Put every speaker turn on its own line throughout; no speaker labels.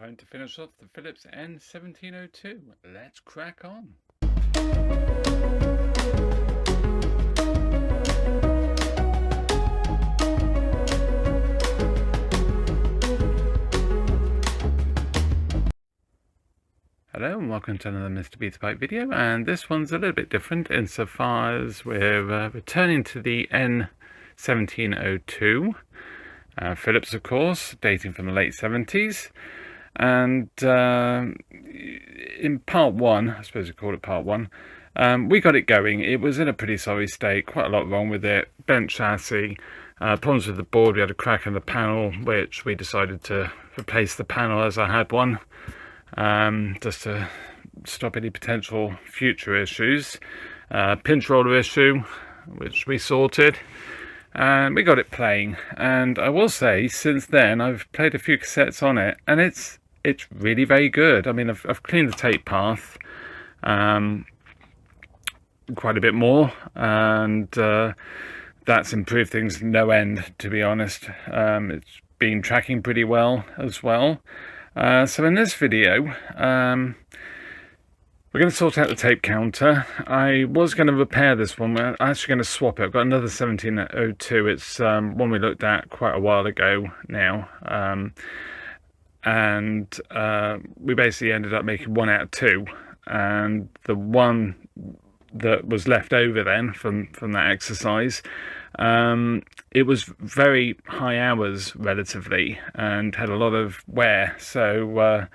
Time to finish off the Philips N1702. Let's crack on. Hello and welcome to another MrBetaByte video, and this one's a little bit different insofar as we're returning to the N1702 Philips, of course, dating from the late 70s. And in part one, I suppose we call it part one, we got it going. It was in a pretty sorry state, quite a lot wrong with it, bent chassis, problems with the board. We had a crack in the panel, which we decided to replace the panel as I had one, just to stop any potential future issues. Pinch roller issue, which we sorted, and we got it playing. And I will say, since then I've played a few cassettes on it, and it's really very good. I mean, I've cleaned the tape path quite a bit more, and that's improved things no end, to be honest. It's been tracking pretty well as well. So in this video, we're going to sort out the tape counter. I was going to repair this one. We're actually going to swap it. I've got another 1702. It's one we looked at quite a while ago now. And we basically ended up making one out of two. And the one that was left over then from that exercise, it was very high hours relatively and had a lot of wear. So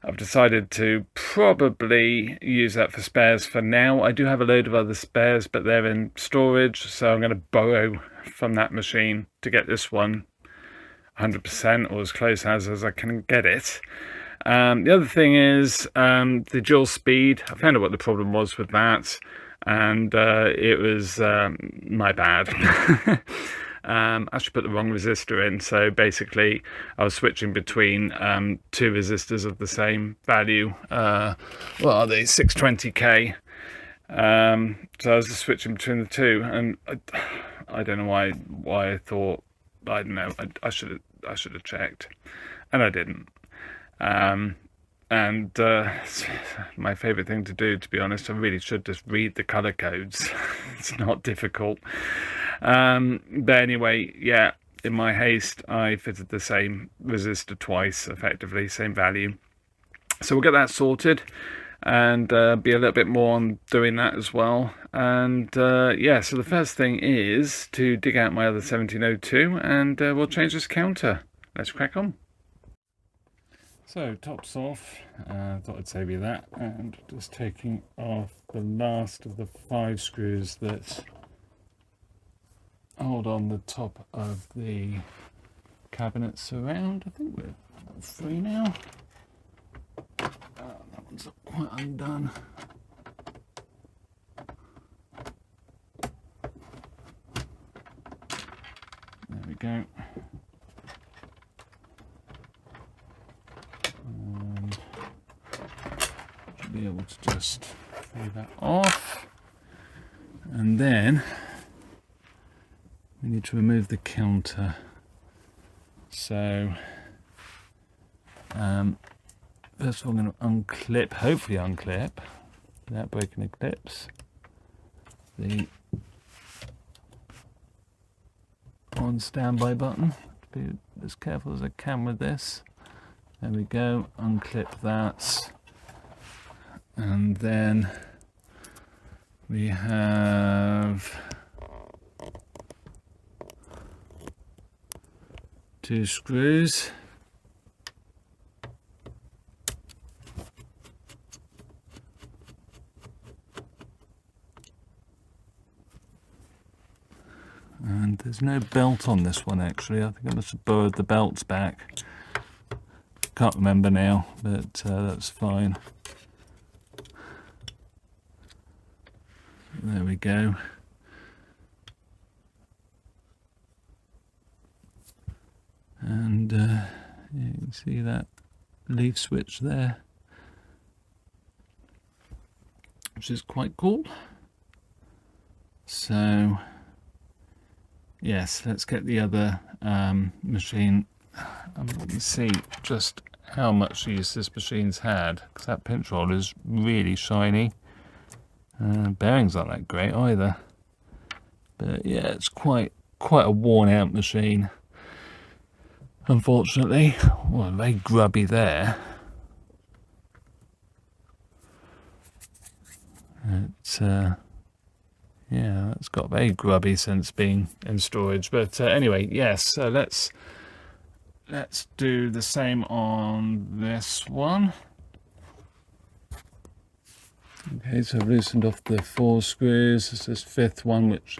I've decided to probably use that for spares for now. I do have a load of other spares, but they're in storage, so I'm going to borrow from that machine to get this one 100% or as close as I can get it. The other thing is the dual speed. I found out what the problem was with that, and it was my bad. I should put the wrong resistor in. So basically I was switching between two resistors of the same value. What are they? 620k. So I was just switching between the two, and I don't know why I thought, I don't know, I should have checked, and I didn't. My favorite thing to do, to be honest, I really should just read the color codes. It's not difficult. But anyway, yeah, in my haste I fitted the same resistor twice, effectively same value. So we'll get that sorted, and be a little bit more on doing that as well. And yeah, so the first thing is to dig out my other 1702, and we'll change this counter. Let's crack on. So tops off, thought I'd save you that, and just taking off the last of the 5 screws that hold on the top of the cabinet surround. I think we're 3 now. That one's quite undone. There we go. And should be able to just free that off, and then we need to remove the counter. So first of all, I'm going to unclip, hopefully unclip without breaking the clips, the on standby button. Be as careful as I can with this. There we go, unclip that, and then we have 2 screws. And there's no belt on this one actually. I think I must have borrowed the belts back. Can't remember now, but that's fine. There we go. And yeah, you can see that leaf switch there, which is quite cool. So yes, let's get the other machine. You can see just how much use this machine's had, because that pinch roll is really shiny. Bearings aren't that great either, but yeah, it's quite a worn out machine, unfortunately. Well, very grubby there. Yeah, it's got very grubby since being in storage. But anyway, yes, so let's do the same on this one. Okay, so I've loosened off the 4 screws. This is 5th one, which,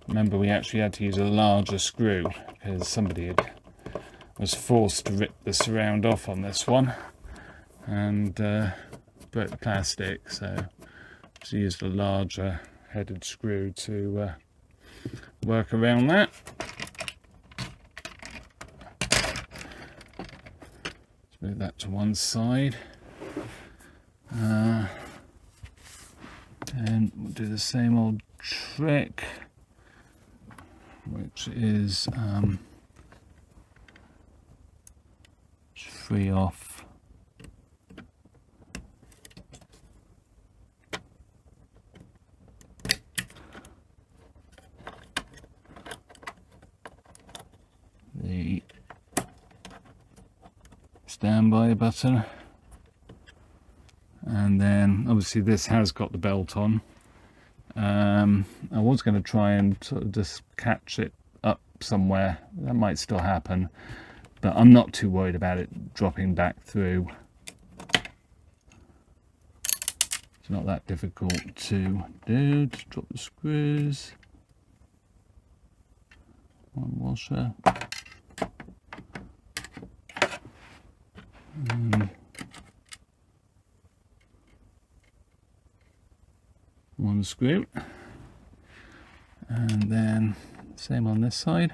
remember, we actually had to use a larger screw because somebody was forced to rip the surround off on this one and broke the plastic, so just used a larger headed screw to work around that. Let's move that to one side. And we'll do the same old trick, which is free off the standby button, and then obviously this has got the belt on. I was going to try and sort of just catch it up somewhere. That might still happen, but I'm not too worried about it dropping back through. It's not that difficult to do. Just drop the screws, one washer, one screw, and then same on this side.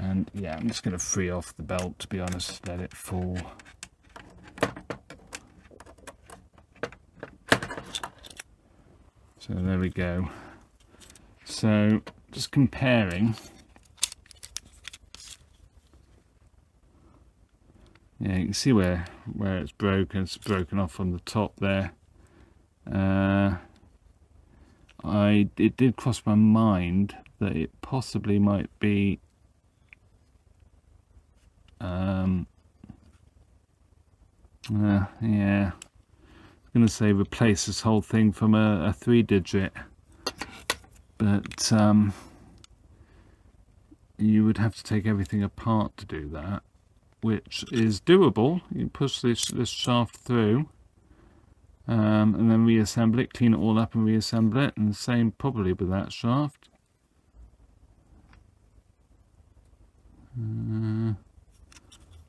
And yeah, I'm just going to free off the belt, to be honest, let it fall. So there we go. So just comparing. Yeah, you can see where it's broken. It's broken off on the top there. It did cross my mind that it possibly might be yeah, I'm going to say replace this whole thing from a 3-digit, but you would have to take everything apart to do that, which is doable. You push this shaft through and then reassemble it, clean it all up and reassemble it, and the same probably with that shaft.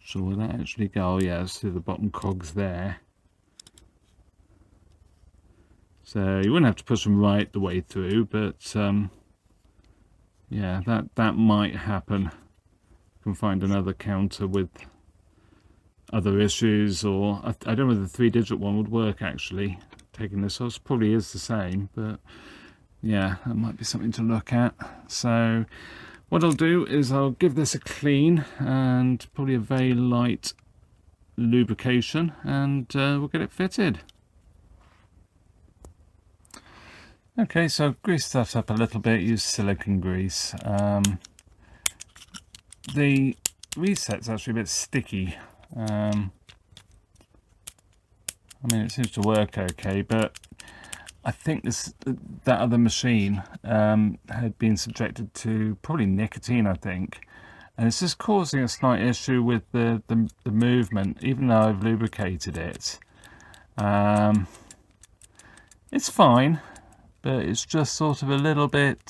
So will that actually go? Oh yeah, it's through the bottom cogs there. So you wouldn't have to push them right the way through, but yeah, that might happen. You can find another counter with other issues, or I don't know whether the 3-digit one would work actually. Taking this off probably is the same, but yeah, that might be something to look at. So what I'll do is I'll give this a clean and probably a very light lubrication, and we'll get it fitted. Okay, so I've greased that up a little bit, used silicone grease. The reset's actually a bit sticky. I mean, it seems to work okay, but I think that other machine had been subjected to probably nicotine, I think, and it's just causing a slight issue with the movement, even though I've lubricated it. It's fine, but it's just sort of a little bit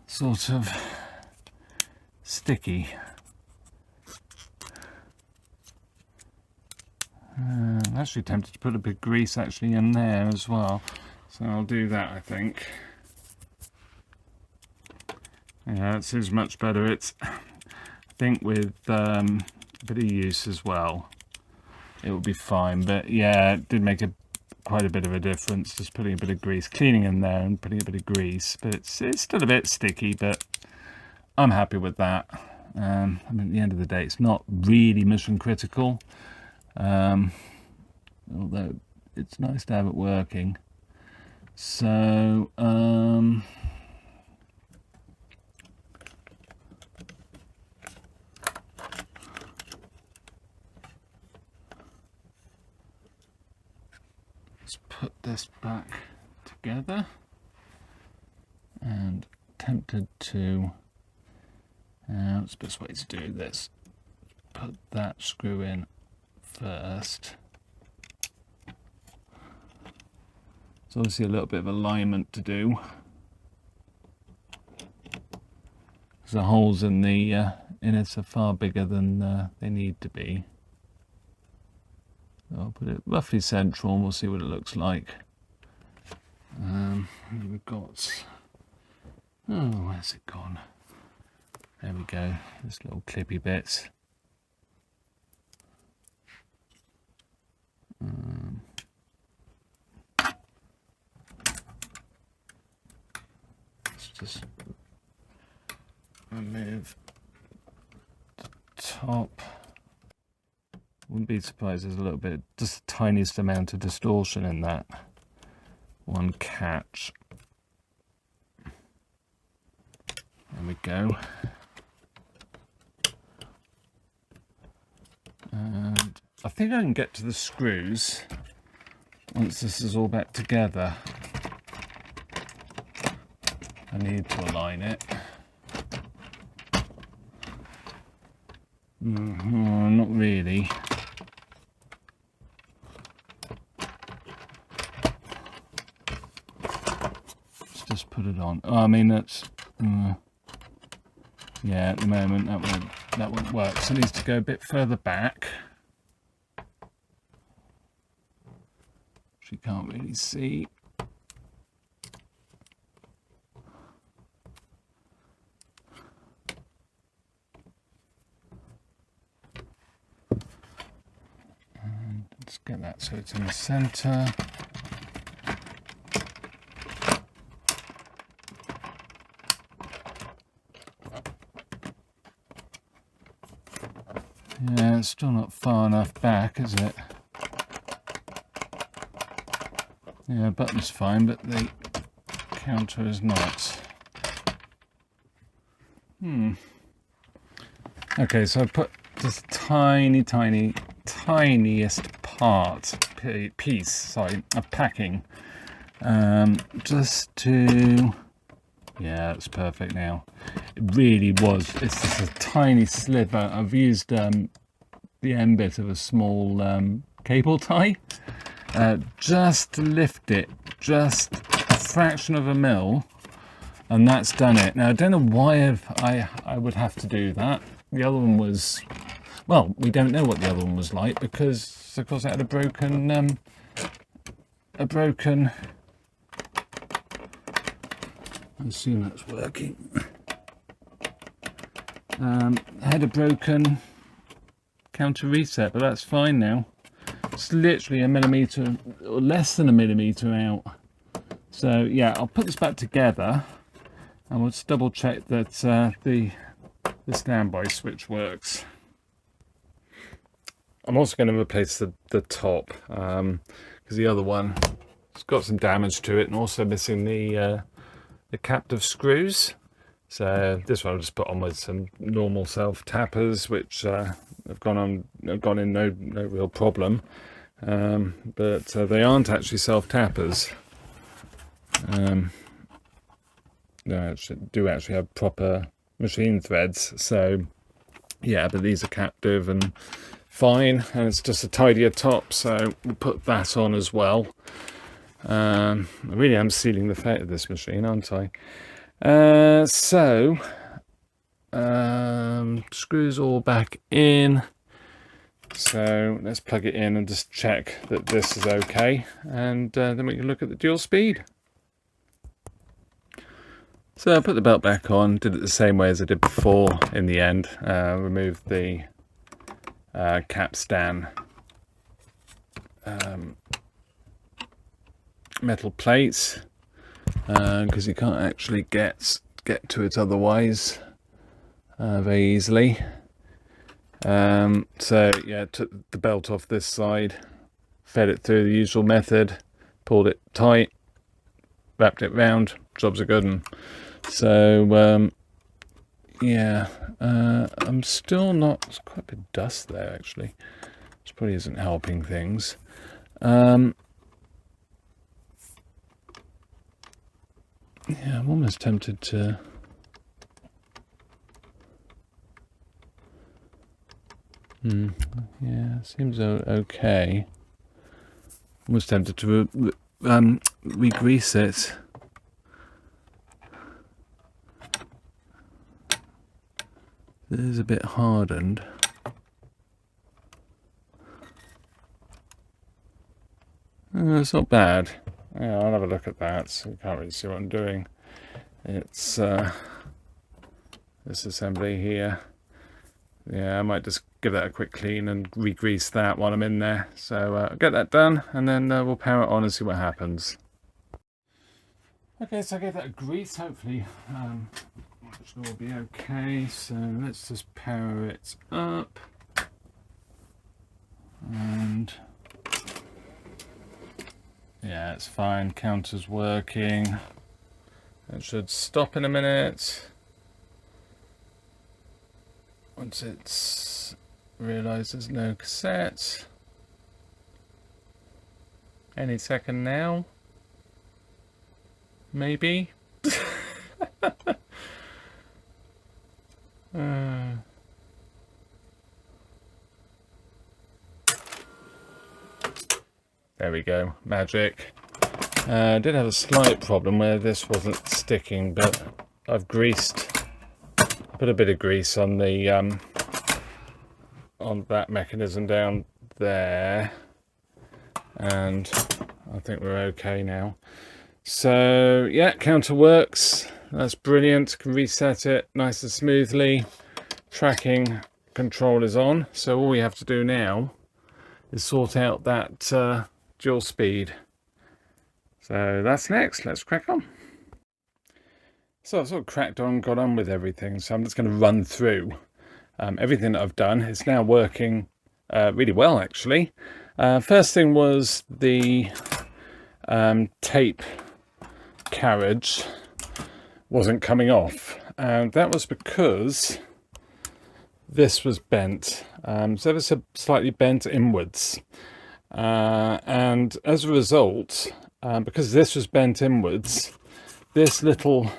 sort of sticky. I'm actually tempted to put a bit of grease actually in there as well, so I'll do that, I think. Yeah, it seems much better. It's, I think with a bit of use as well, it will be fine. But yeah, it did make quite a bit of a difference, just putting a bit of grease, cleaning in there and putting a bit of grease. But it's still a bit sticky, but I'm happy with that. I mean, at the end of the day, it's not really mission critical, although it's nice to have it working. So let's put this back together, and tempted to, what's the best way to do this? Put that screw in first. There's obviously a little bit of alignment to do, because the holes in the innards are far bigger than they need to be. So I'll put it roughly central and we'll see what it looks like. We've got, oh, where's it gone? There we go, this little clippy bits. Let's just remove the top. Wouldn't be surprised there's a little bit, just the tiniest amount of distortion in that one catch. There we go. And I think I can get to the screws once this is all back together. I need to align it. Not really. Let's just put it on. Oh, I mean, that's yeah, at the moment that won't work. So it needs to go a bit further back. Which you can't really see. And let's get that so it's in the center. Yeah, it's still not far enough back, is it? Yeah, button's fine, but the counter is not. Okay, so I put this tiniest piece of packing, just to, yeah, it's perfect now. It really was. It's just a tiny sliver. I've used the end bit of a small cable tie just to lift it, just a fraction of a mil, and that's done it. Now I don't know why I would have to do that. The other one was, well, we don't know what the other one was like, because of course it had a broken I assume that's working. I had a broken counter reset, but that's fine now. It's literally a millimetre or less than a millimetre out. So yeah, I'll put this back together and we'll just double check that the standby switch works. I'm also going to replace the top because the other one has got some damage to it and also missing the captive screws. So this one I'll just put on with some normal self tappers, which have gone in no real problem, but they aren't actually self tappers. They do actually have proper machine threads. So yeah, but these are captive and fine, and it's just a tidier top, so we'll put that on as well. I really am sealing the fate of this machine, aren't I? Screws all back in, so let's plug it in and just check that this is okay, and then we can look at the dual speed. So I put the belt back on, did it the same way as I did before in the end. Removed the capstan metal plates because you can't actually get to it otherwise very easily. So yeah, took the belt off this side, fed it through the usual method, pulled it tight, wrapped it round, jobs are good. And so yeah, I'm still not, there's quite a bit of dust there actually, which probably isn't helping things. Yeah, I'm almost tempted to yeah, seems okay. Almost tempted to re-grease it. It is a bit hardened. It's not bad. Yeah, I'll have a look at that. So you can't really see what I'm doing. It's this assembly here. Yeah, I might just give that a quick clean and re-grease that while I'm in there. So I'll get that done, and then we'll power it on and see what happens. Okay, so I gave that a grease. Hopefully it should all be okay. So let's just power it up. And yeah, it's fine. Counter's working. It should stop in a minute. Once it's realised there's no cassette. Any second now. Maybe. There we go, magic. I did have a slight problem where this wasn't sticking, but I've put a bit of grease on the on that mechanism down there, and I think we're okay now. So yeah, counter works. That's brilliant. Can reset it nice and smoothly. Tracking control is on. So all we have to do now is sort out that dual speed. So that's next. Let's crack on. So I've sort of cracked on, got on with everything. So I'm just going to run through everything that I've done. It's now working really well, actually. First thing was the tape carriage wasn't coming off, and that was because this was bent, so it was slightly bent inwards, and as a result, because this was bent inwards, this little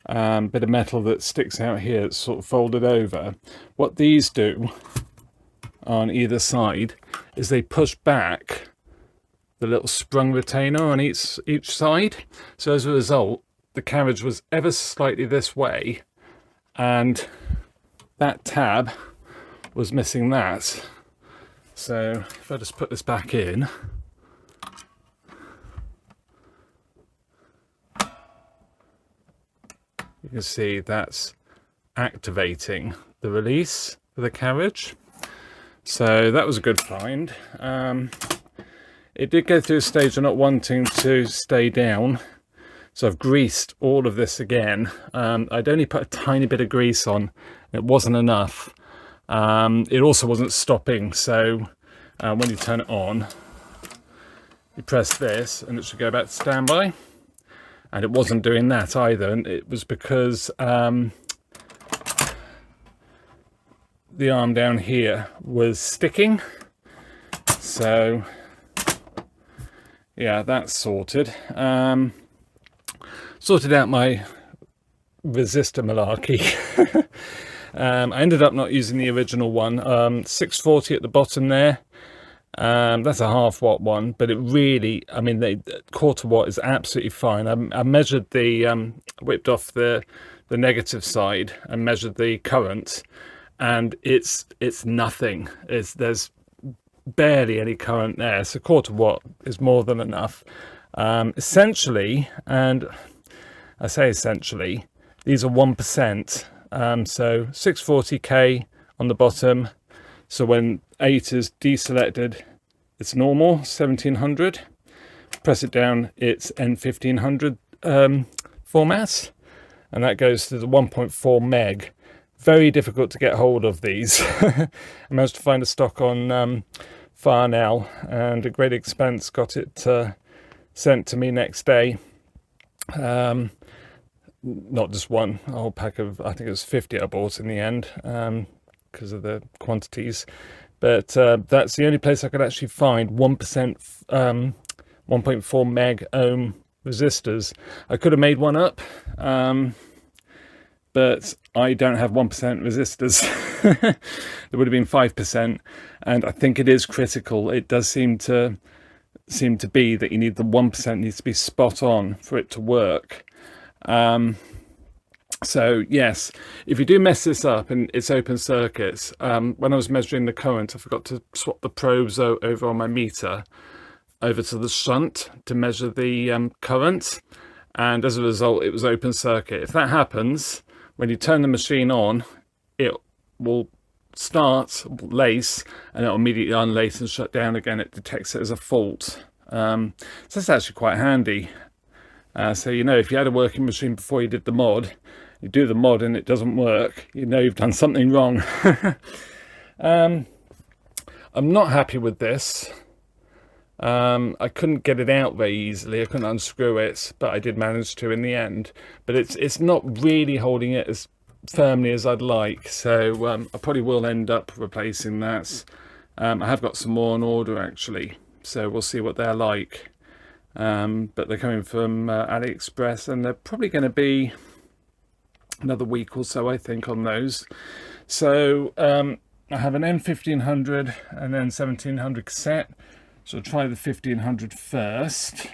bit of metal that sticks out here, it's sort of folded over. What these do on either side is they push back the little sprung retainer on each side. So as a result, the carriage was ever slightly this way, and that tab was missing that. So if I just put this back in, you can see that's activating the release for the carriage. So that was a good find. It did go through a stage of not wanting to stay down, so I've greased all of this again. I'd only put a tiny bit of grease on, it wasn't enough. It also wasn't stopping, so when you turn it on, you press this and it should go back to standby, and it wasn't doing that either, and it was because the arm down here was sticking. So yeah, that's sorted. Sorted out my resistor malarkey. I ended up not using the original one. 640 at the bottom there. That's a half watt one, but it really, I mean, the quarter watt is absolutely fine. I measured the, whipped off the negative side and measured the current, and it's nothing. There's barely any current there, so quarter watt is more than enough. Essentially, and I say essentially, these are 1%. So 640K on the bottom. So when 8 is deselected, it's normal, 1700. Press it down, it's N1500 format. And that goes to the 1.4 meg. Very difficult to get hold of these. I managed to find a stock on Farnell, and at great expense got it sent to me next day. Not just one, a whole pack of, I think it was 50 I bought in the end, because of the quantities. But that's the only place I could actually find 1%, 1.4 meg ohm resistors. I could have made one up, but I don't have 1% resistors. There would have been 5%, and I think it is critical. It does seem to be that you need the 1% needs to be spot on for it to work. So yes, if you do mess this up and it's open circuits, when I was measuring the current, I forgot to swap the probes over on my meter over to the shunt to measure the current, and as a result it was open circuit. If that happens, when you turn the machine on, it will start lace and it'll immediately unlace and shut down again. It detects it as a fault. So that's actually quite handy. So you know, if you had a working machine before you did the mod, you do the mod and it doesn't work, you know you've done something wrong. I'm not happy with this. I couldn't get it out very easily. I couldn't unscrew it, but I did manage to in the end. But it's not really holding it as firmly as I'd like, so I probably will end up replacing that. I have got some more on order actually, so we'll see what they're like. But they're coming from AliExpress, and they're probably going to be another week or so, I think, on those. So I have an N1500 and then 1700 cassette. So I'll try the 1500 first,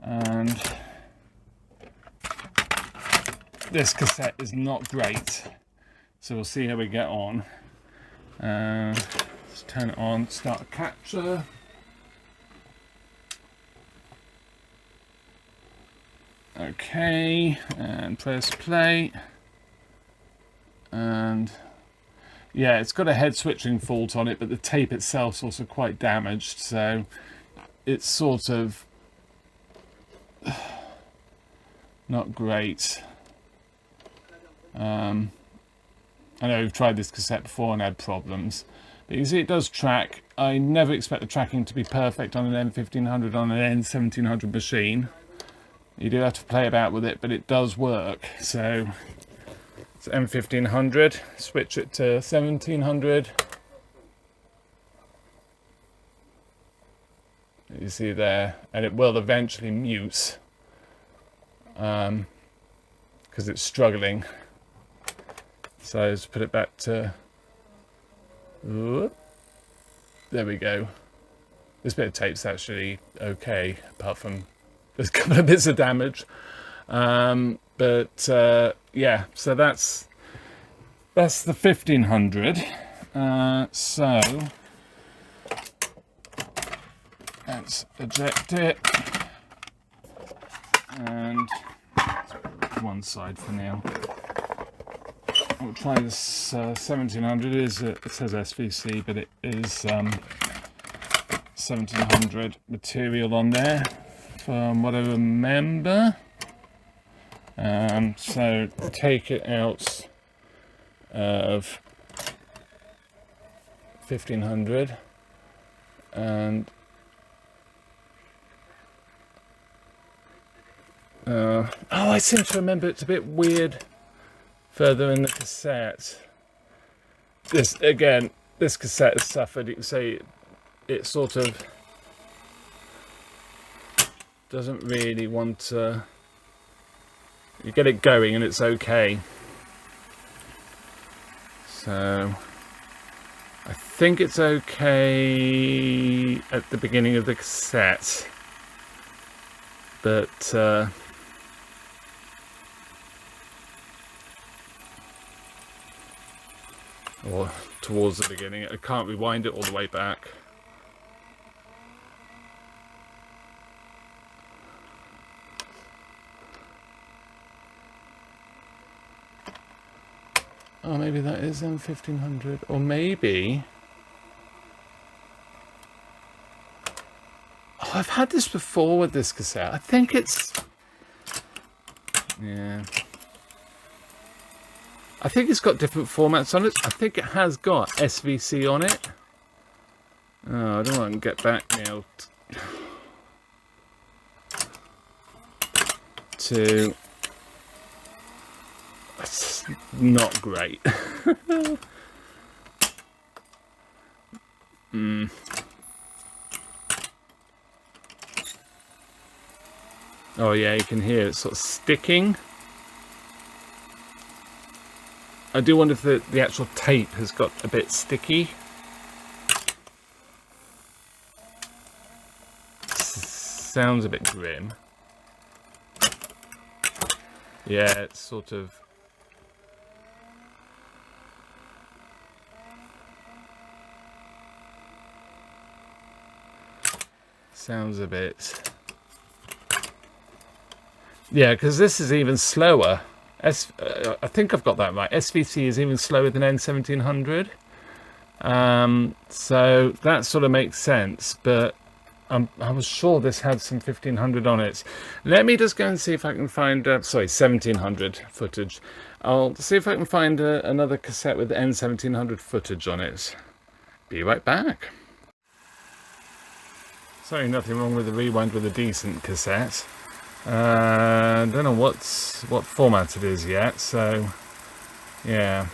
and this cassette is not great, so we'll see how we get on. Let's turn it on, start a capture. Okay, and press play, and yeah, it's got a head switching fault on it, but the tape itself is also quite damaged, so it's sort of not great. I know we've tried this cassette before and had problems, but you see it does track. I never expect the tracking to be perfect on an N1500 on an N1700 machine. You do have to play about with it, but it does work. So it's M1500, switch it to 1700. You see there, and it will eventually mute because it's struggling. So let's put it back to, whoop, there we go. This bit of tape's actually okay, apart from there's a couple of bits of damage. But yeah, so that's the 1500. So let's eject it, and one side for now. We'll try this 1700. It says SVC, but it is 1700 material on there, from what I remember. So take it out of 1500, and oh, I seem to remember it's a bit weird further in the cassette. This again, this cassette has suffered. You can say it sort of doesn't really want to. You get it going and it's okay. So I think it's okay at the beginning of the cassette, but or towards the beginning. I can't rewind it all the way back. Oh, maybe that is N1500. Or maybe... Oh, I've had this before with this cassette. I think it's... Yeah. I think it's got different formats on it. I think it has got SVC on it. Oh, I don't want to get back now to... It's not great. Oh yeah, you can hear it sort of sticking. I do wonder if the actual tape has got a bit sticky. Sounds a bit grim. Yeah, it's sort of... Sounds a bit... Yeah, because this is even slower. I think I've got that right. SVC is even slower than N1700. So that sort of makes sense, but I was sure this had some 1500 on it. Let me just go and see if I can find, 1700 footage. I'll see if I can find another cassette with N1700 footage on it. Be right back. Sorry, nothing wrong with the rewind with a decent cassette. I don't know what format it is yet, so yeah.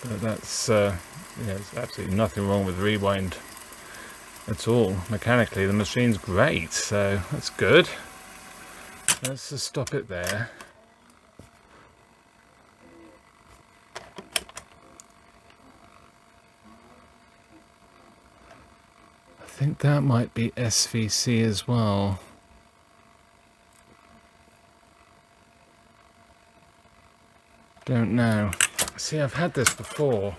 But that's yeah, there's absolutely nothing wrong with rewind at all. Mechanically, the machine's great, so that's good. Let's just stop it there. I think that might be SVC as well. Don't know. See, I've had this before.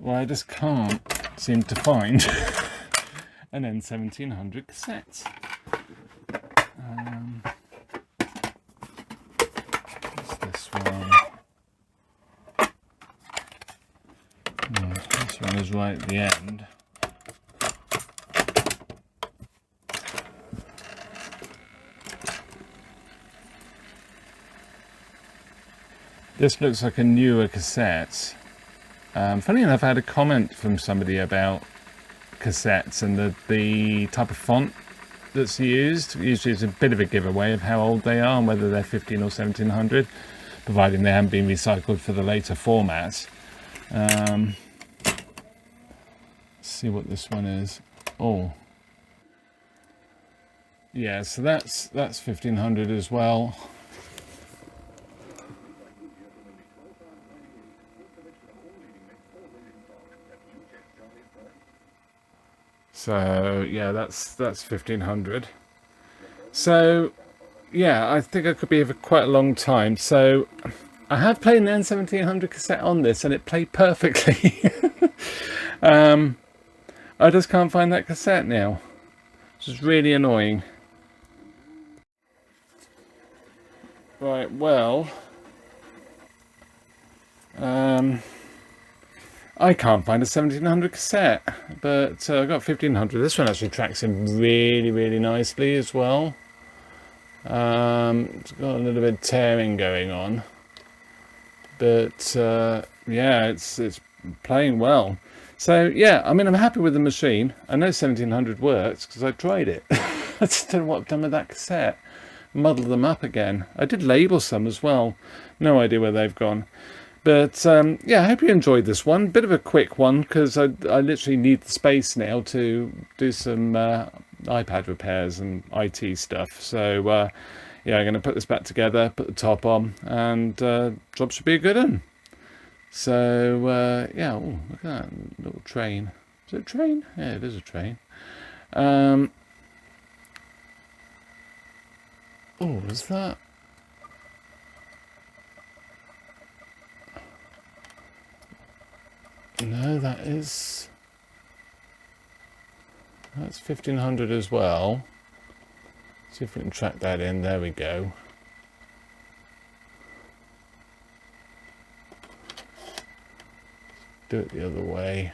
Well, I just can't seem to find an N1700 cassette. What's this one? Oh, this one is right at the end. This looks like a newer cassette. Funny enough, I had a comment from somebody about cassettes and the type of font that's used. Usually it's a bit of a giveaway of how old they are and whether they're 15 or 1700, providing they haven't been recycled for the later format. Let's see what this one is. Oh. Yeah, so that's 1500 as well. So yeah, that's 1500. So yeah, I think I could be here for quite a long time. So I have played an N1700 cassette on this, and it played perfectly. I just can't find that cassette now, which is really annoying. Right, well, I can't find a 1700 cassette, but I've got 1500. This one actually tracks in really, really nicely as well. It's got a little bit of tearing going on, but yeah, it's playing well. So yeah, I mean, I'm happy with the machine. I know 1700 works because I tried it. I just don't know what I've done with that cassette. Muddled them up again. I did label some as well. No idea where they've gone. But yeah, I hope you enjoyed this one. Bit of a quick one because I literally need the space now to do some iPad repairs and IT stuff. So yeah, I'm going to put this back together, put the top on, and job should be a good one. So yeah, oh, look at that little train. Is it a train? Yeah, it is a train. Oh, is that? No, that's 1500 as well. See if we can track that in. There we go. do it the other way.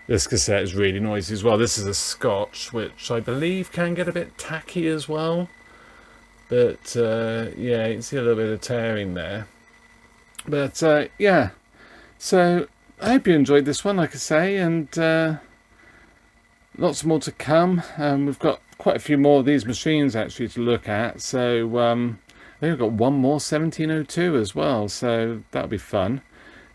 This cassette is really noisy as well. This is a Scotch, which I believe can get a bit tacky as well. But yeah, you can see a little bit of tearing there. But yeah, so I hope you enjoyed this one, like I say, and lots more to come. We've got quite a few more of these machines actually to look at. So I think I've got one more 1702 as well, so that'll be fun.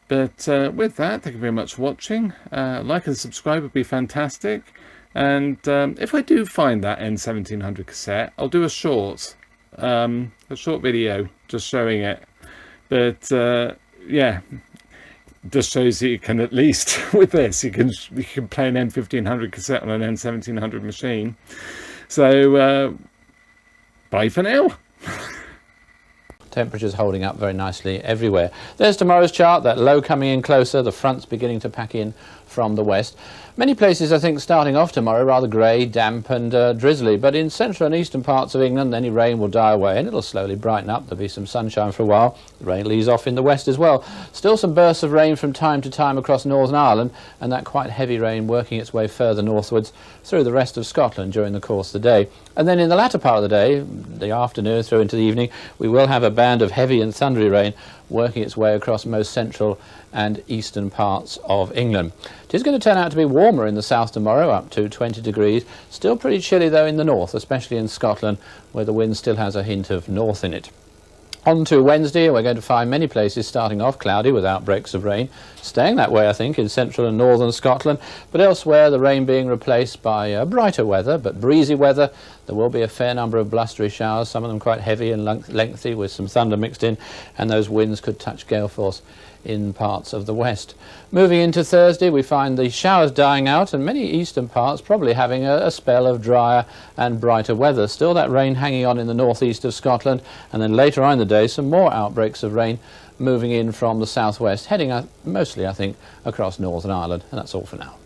But with that, thank you very much for watching. Like and subscribe would be fantastic. And if I do find that N1700 cassette, I'll do a short video just showing it. But yeah, just shows that you can, at least with this, you can play an N1500 cassette on an N1700 machine. So bye for now.
Temperatures holding up very nicely everywhere. There's tomorrow's chart, that low coming in closer, the front's beginning to pack in from the west. Many places, I think, starting off tomorrow rather grey, damp and drizzly, but in central and eastern parts of England any rain will die away and it'll slowly brighten up. There'll be some sunshine for a while. The rain will ease off in the west as well. Still some bursts of rain from time to time across Northern Ireland, and that quite heavy rain working its way further northwards through the rest of Scotland during the course of the day. And then in the latter part of the day, the afternoon through into the evening, we will have a band of heavy and thundery rain working its way across most central and eastern parts of England. It is going to turn out to be warmer in the south tomorrow, up to 20 degrees. Still pretty chilly though in the north, especially in Scotland, where the wind still has a hint of north in it. On to Wednesday, we're going to find many places starting off cloudy with outbreaks of rain, staying that way I think in central and northern Scotland, but elsewhere the rain being replaced by brighter weather but breezy weather. There will be a fair number of blustery showers, some of them quite heavy and lengthy with some thunder mixed in, and those winds could touch gale force in parts of the west. Moving into Thursday, we find the showers dying out and many eastern parts probably having a spell of drier and brighter weather. Still that rain hanging on in the northeast of Scotland, and then later on in the day some more outbreaks of rain moving in from the southwest, heading mostly I think across Northern Ireland. And that's all for now.